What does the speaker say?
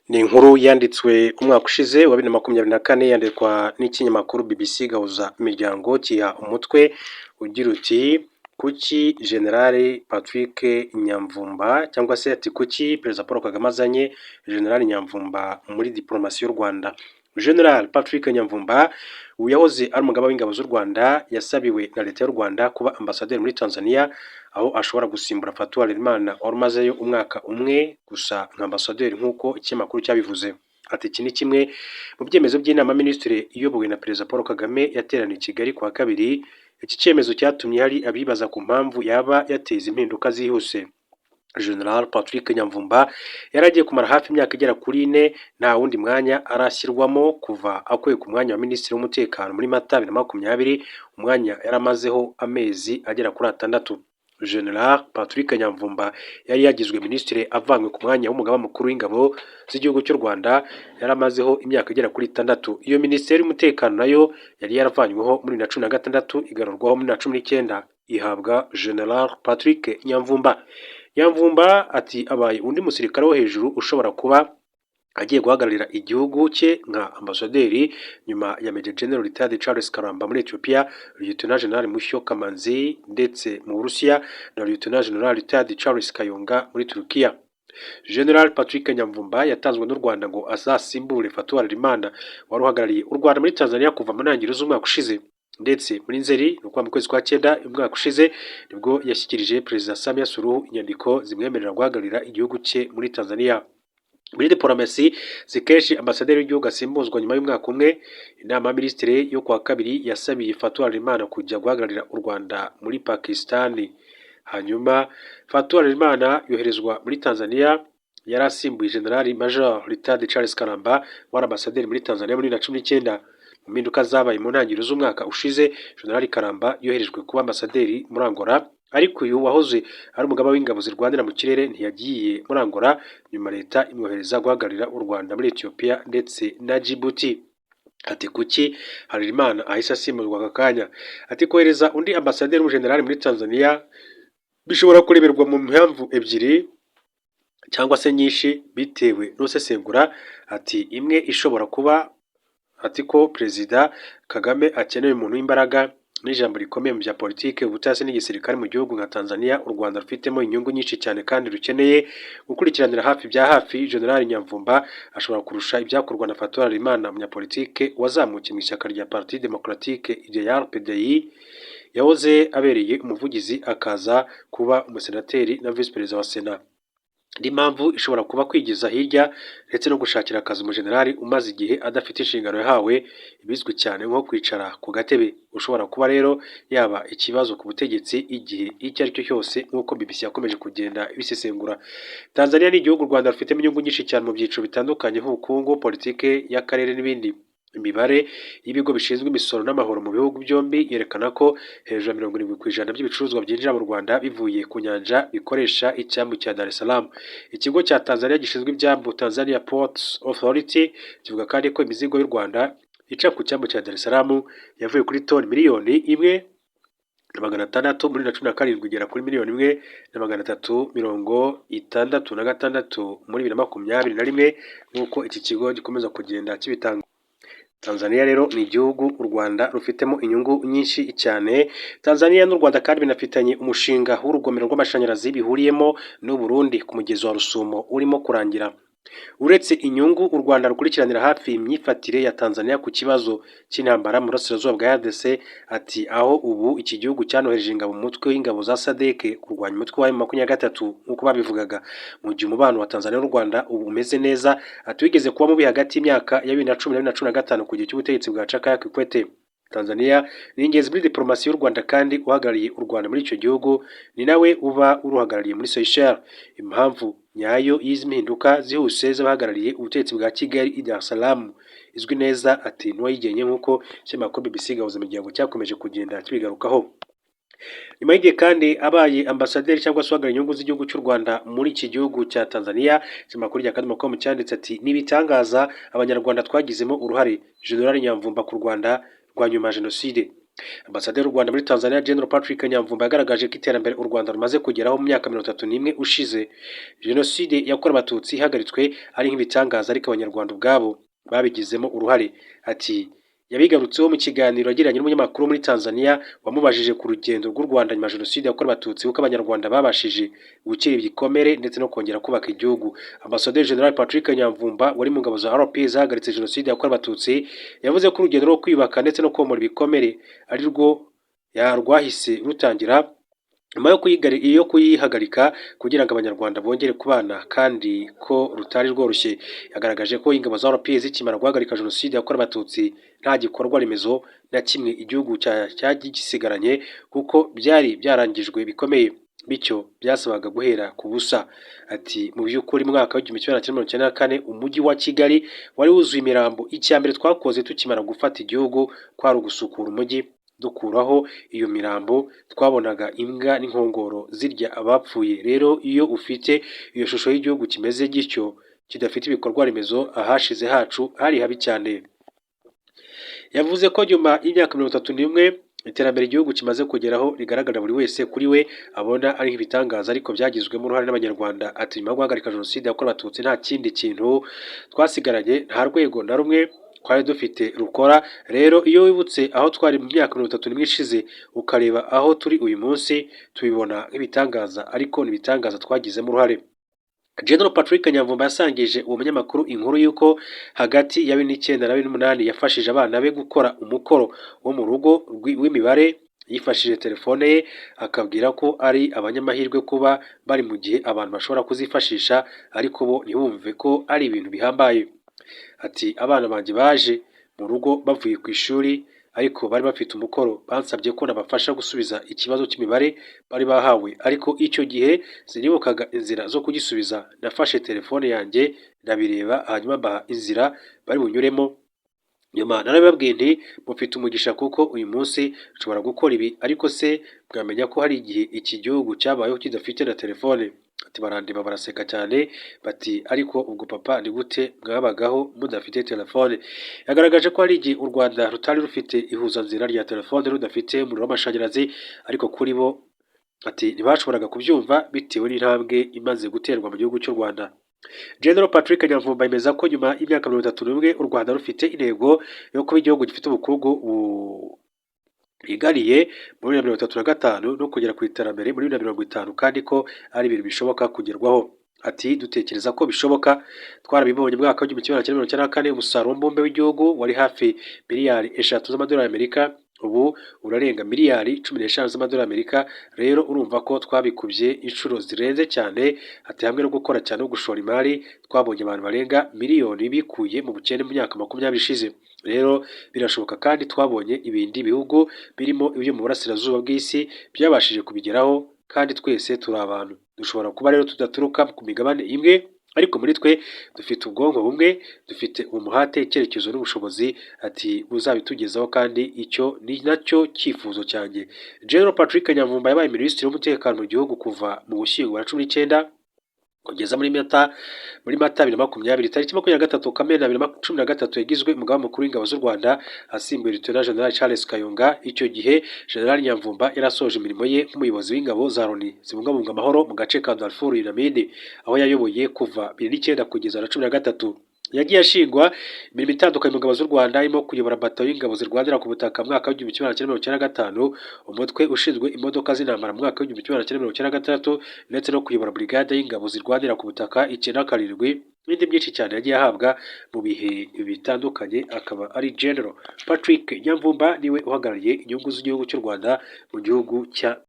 Ni inkuru yanditswe umwaka ushize wa 2024 yandikwa n'ikinyamakuru BBC gahuza imiryango kiha umutwe ugira uti kuki General Patrick Nyamvumba cyangwa se ati kuki Perezida Paul Kagame azanye General Nyamvumba muri diplomasi y'u Rwanda. General Patrick Nyamvumba uyahoze ari umugaba w'ingabo z'u Rwanda yasabiwe na leta y'u Rwanda kuba ambasaderi muri Tanzania aho ashobora gusimbura Fatou Harelimana wari umazeyo umwaka umwe gusa nka ambasaderi nk'uko ikinyamakuru cyabivuze. Ati iki ni kimwe mu byemezo by'inama minisitiri iyobowe na Perezida Paul Kagame yateraniye i Kigali kuwa kabiri. Iki cyemezo cyatumye hari abibaza ku mpamvu yaba yateza impinduka zihuse. General Patrick Nyamvumba yaragiye kumara hafi imyaka igera kuri 4 nta wundi mwanya arashyirwamo kuva akuye ku mwanya wa minisitiri w'umutekano muri Mata 2020, umwanya yaramazeho amezi agera kuri 6. General Patrick Nyamvumba yari yagizwe minisitiri avanywe ku mwanya w'umugaba mukuru w'ingabo z'igihugu cy'u Rwanda yaramazeho imyaka igera kuri 6. Iyo minisiteri y'umutekano nayo yari yaravanyweho muri 2016 igarurwaho muri 2019 ihabwa General Patrick Nyamvumba. Nyamvumba ati abaye undi musirikare wo hejuru ushobora kuba agiye guhagararira igihugu cye nka ambasaderi nyuma ya Major General Retired Charles Karamba muri Ethiopia, Lieutenant General Mushyo Kamanzi ndetse mu Burusiya na Lieutenant General Retired Charles Kayonga muri Turukiya. General Patrick Nyamvumba yatanzwe n'u Rwanda ngo azasimbure Fatou Harelimana wari uhagarariye u Rwanda muri Tanzania kuva mu ntangiriro z'umwaka ushize, ndetse muri Nzeri no mu kwezi kwa 9 umwaka ushize nibwo yashyikirije Perezida Samia Suluhu inyandiko zimwemerera guhagararira igihugu cye muri Tanzania. Muri diplomasi zikeshi ambasaderi w'igihugu asimbuzwa nyuma y'umwaka umwe. Inama minisitiri yo kwa kabiri yasabiye Fatou Harelimana kujya guhagararira u Rwanda muri Pakistan. Hanyuma Fatou Harelimana yoherezwa muri Tanzania yarasimbuye General Major Retired Charles Karamba wari ambasaderi muri Tanzania muri 2019. Mu mpinduka zabaye mu ntangiriro z'umwaka ushize General Karamba yoherejwe kuba ambasaderi muri Angola, ariko uyu wahoze ari umugaba w'ingabo zirwanira mu kirere ntiyagiye muri Angola, nyuma leta imwohereza guhagararira u Rwanda muri Ethiopia ndetse na Djibouti. Ati kuki Harelimana ahise asimburwa aka kanya? Ati kohereza undi ambasaderi w'umujenerali muri Tanzania bishobora kureberwa mu mpamvu ebyiri cyangwa se nyinshi bitewe n'usesengura. Ati imwe ishobora kuba ati ko Perezida Kagame akeneye umuntu w'imbaraga n'ijambo rikomeye mu bya politike, ubutasi n'igisirikare mu gihugu nka Tanzania u Rwanda rufitemo inyungu nyinshi cyane kandi rukeneye gukurikiranira hafi bya hafi. General Nyamvumba ashobora kurusha ibyakorwa na Fatou Harelimana, umunyapolitike wazamukiye mu ishyaka rya Parti Democratique Idéal PDI, yahoze abereye umuvugizi akaza kuba umusenateri na vice perezida wa Sena. Indi mpamvu ishobora kuba kwigiza hirya ndetse no gushakira akazi umujenerali umaze igihe adafite inshingano yahawe, ibizwi cyane nko kwicara ku gatebe. Ushobora kuba rero yaba ikibazo ku butegetsi igihe icyo ari cyo cyose nk'uko BBC yakomeje kugenda ibisesengura. Tanzania ni igihugu u Rwanda rufitemo inyungu nyinshi cyane mu byiciro bitandukanye nk'ubukungu, politike y'akarere n'ibindi. Imibare y'ibigo bishinzwe imisoro n'amahoro mu bihugu byombi yerekana ko hejuru ya 70% by'ibicuruzwa byinjira mu Rwanda bivuye ku nyanja bikoresha icyambu cya Dar es Salaam. Ikigo cya Tanzania gishinzwe ibyambu Tanzania Ports Authority kivuga kandi ko imizigo y'u Rwanda ica ku cyambu cya Dar es Salaam yavuye kuri toni miliyoni 1.6 muri 2017 igera kuri miliyoni 1.366 muri 2021 nk'uko iki kigo gikomeza kugenda kibitanga. Tanzania rero ni igihugu u Rwanda rufitemo inyungu nyinshi cyane. Tanzania n'u Rwanda kandi binafitanye umushinga w'urugomero rw'amashanyarazi bihuriyemo n'u Burundi ku mugezi wa Rusumo urimo kurangira. Uretse inyungu u Rwanda rukurikiranira hafi imyifatire ya Tanzania ku kibazo cy'intambara mu burasirazuba bwa RDC. Ati aho ubu iki gihugu cyanohereje ingabo mu mutwe w'ingabo za SADC kurwanya umutwe wa M23 nk'uko babivugaga, mu gihe umubano wa Tanzania n'u Rwanda ubu umeze neza. Ati wigeze kuba mubi hagati y'imyaka ya 2010 na 2015 ku gihe cy'ubutegetsi bwa Jakaya Kikwete. Tanzania ni ingenzi muri diplomasi y'u Rwanda kandi uhagarariye u Rwanda muri icyo gihugu ni nawe uba uruhagarariye muri Seychelles. Impamvu nyayo y'izi mpinduka zihuse z'abahagarariye ubutegetsi bwa Kigali i Dar es Salaam izwi neza. Ati n'uwayigenye nk'uko ikinyamakuru BBC gahuza imiryango cyakomeje kugenda kibigarukaho. Nyuma y'igihe kandi abaye ambasaderi cyangwa se uhagarariye inyungu z'igihugu cy'u Rwanda muri iki gihugu cya Tanzania, ikinyamakuru cya Akadomo.com cyanditse ati nibitangaza abanyarwanda twagizemo uruhare General Nyamvumba ku Rwanda rwa nyuma ya jenoside. Ambasaderi w'u Rwanda muri Tanzania General Patrick Nyamvumba yagaragaje ko iterambere u Rwanda rumaze kugeraho mu myaka 31 ushize Jenoside yakorewe Abatutsi ihagaritswe ari nk'ibitangaza ariko Abanyarwanda ubwabo babigizemo uruhare. Ati yabigarutseho mu kiganiro yagiranye n'umunyamakuru muri Tanzania wamubajije ku rugendo rw'u Rwanda nyuma ya Jenoside yakorewe Abatutsi uko Abanyarwanda babashije gukira ibikomere ndetse no kongera kubaka igihugu. Ambasaderi General Patrick Nyamvumba wari mu ngabo za RP zahagaritse Jenoside yakorewe Abatutsi yavuze ko urugendo rwo kwiyubaka ndetse no komora ibikomere ari rwo rwahise rutangira nyuma yo kuyihagarika kugira ngo Abanyarwanda bongere kubana kandi ko rutari rworoshye. Yagaragaje ko ingabo za RP zikimara guhagarika Jenoside yakorewe Abatutsi nta gikorwa remezo na kimwe igihugu cyagisigaranye kuko byari byarangijwe bikomeye bityo byasabaga guhera ku busa. Ati mu by'ukuri mwaka wa 1994 umujyi wa Kigali wari wuzuye imirambo. Icyambere twakoze tukimara gufata igihugu kwari ugusukura umujyi dukuraho iyo mirambo. Twabonaga imbwa n'inkongoro zirya abapfuye. Rero iyo ufite iyo shusho y'igihugu kimeze gityo kidafite ibikorwa remezo ahashize hacu hari habi cyane. Yavuze ko nyuma y'imyaka 31 iterambere igihugu kimaze kugeraho rigaragara buri wese kuri we abona ari ibitangaza ariko byagizwemo uruhare n'Abanyarwanda. Ati nyuma yo guhagarika Jenoside yakorewe Abatutsi nta kindi kintu twasigaranye, nta rwego na rumwe twari dufite rukora. Rero iyo wibutse aho twari mu myaka 31 ishize ukareba aho turi uyu munsi tubibona nk'ibitangaza ariko n'ibitangaza twagizemo uruhare. General Patrick Nyamvumba yasangije uwo munyamakuru inkuru y'uko hagati ya 2009 na 2008 yafashije abana be gukora umukoro wo mu rugo w'imibare yifashishije telefone ye, akabwira ko ari abanyamahirwe kuba bari mu gihe abantu bashobora kuzifashisha ariko bo ntibumve ko ari ibintu bihambaye. Ati abana banjye baje mu rugo bavuye ku ishuri ariko bari bafite umukoro, bansabye ko nabafasha gusubiza ikibazo cy'imibare bari bahawe ariko icyo gihe sinibukaga inzira zo kugisubiza. Nafashe telefone yanjye ndabireba hanyuma mbaha inzira bari bunyuremo. Nyuma narababwiye nti mufite umugisha kuko uyu munsi nshobora gukora ibi ariko se mwamenya ko hari igihe iki gihugu cyabayeho kidafite na telefone. Ati barandeba baraseka cyane bati ariko ubwo papa ni gute mwabagaho mudafite telefone. Yagaragaje ko hari igihe u Rwanda rutari rufite ihuzanzira rya telefone rudafite umuriro w'amashanyarazi ariko kuri bo ati ntibashoboraga kubyumva bitewe n'intambwe imaze guterwa mu gihugu cy'u Rwanda. General Patrick Nyamvumba yemeza ko nyuma y'imyaka 31 u Rwanda rufite intego yo kuba igihugu gifite ubukungu bwigariye muri 2035 no kugera ku iterambere muri 2050 kandi ko ari ibintu bishoboka kugerwaho. Ati dutekereza ko bishoboka, twarabibonye mu mwaka wa 1994 umusaruro mbumbe w'igihugu wari hafi miliyari 3 z'amadolari y'Amerika, ubu urarenga miliyari 15 z'amadolari y'Amerika. Rero urumva ko twabikubye inshuro zirenze cyane. Ati hamwe no gukora cyane no gushora imari twabonye abantu barenga miliyoni bikuye mu bukene mu myaka 20 ishize. Rero birashoboka kandi twabonye ibindi bihugu birimo ibyo mu burasirazuba bw'isi byabashije kubigeraho kandi twese turi abantu. Dushobora kuba rero tudaturuka ku migabane imwe ariko muri twe dufite ubwonko bumwe, dufite umuhate, icyerekezo n'ubushobozi. Ati buzabitugezaho kandi icyo ni nacyo cyifuzo cyanjye. General Patrick Nyamvumba yabaye minisitiri w'umutekano mu gihugu kuva mu Gushyingo 19 kugeza muri Mata 2020. Tariki 23 Kamena 2013 yagizwe umugaba mukuru w'ingabo z'u Rwanda asimbuye Lieutenant General Charles Kayonga. Icyo gihe General Nyamvumba yarasoje imirimo ye nk'umuyobozi w'ingabo za Loni zibungabunga amahoro mu gace ka Darfur Unamid aho yayoboye kuva 2009 kugeza 2013. Yagiye ashingwa imirimo itandukanye mu ngabo z'u Rwanda irimo kuyobora batayo y'ingabo zirwanira ku butaka mu mwaka wa 1995, umutwe ushinzwe imodoka z'intambara mu mwaka wa 1996 ndetse no kuyobora brigade y'ingabo zirwanira ku butaka 97. N'indi byinshi cyane yagiye ahabwa mu bihe bitandukanye. Akaba ari General Patrick Nyamvumba niwe uhagarariye inyungu z'igihugu cy'u Rwanda mu gihugu cya